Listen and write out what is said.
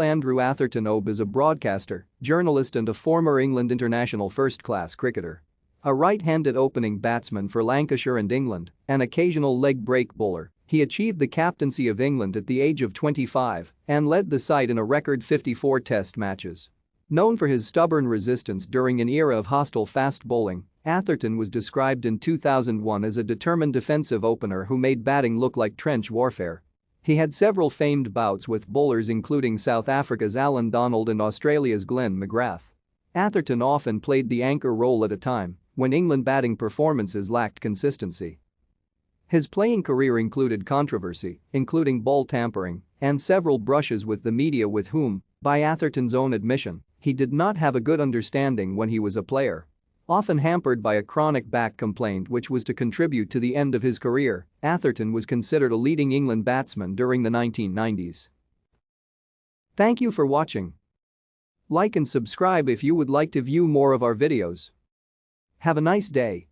Andrew Atherton OBE is a broadcaster, journalist and a former England international first-class cricketer. A right-handed opening batsman for Lancashire and England, an occasional leg break bowler, he achieved the captaincy of England at the age of 25 and led the side in a record 54 test matches. Known for his stubborn resistance during an era of hostile fast bowling, Atherton was described in 2001 as a determined defensive opener who made batting look like trench warfare. He had several famed bouts with bowlers including South Africa's Allan and Australia's McGrath. Atherton often played the anchor role at a time when England batting performances lacked consistency. His playing career included controversy, including ball tampering and several brushes with the media with whom, by Atherton's own admission, he did not have a good understanding when he was a player. Often hampered by a chronic back complaint which was to contribute to the end of his career, Atherton was considered a leading England batsman during the 1990s. Thank you for watching. Like and subscribe if you would like to view more of our videos. Have a nice day.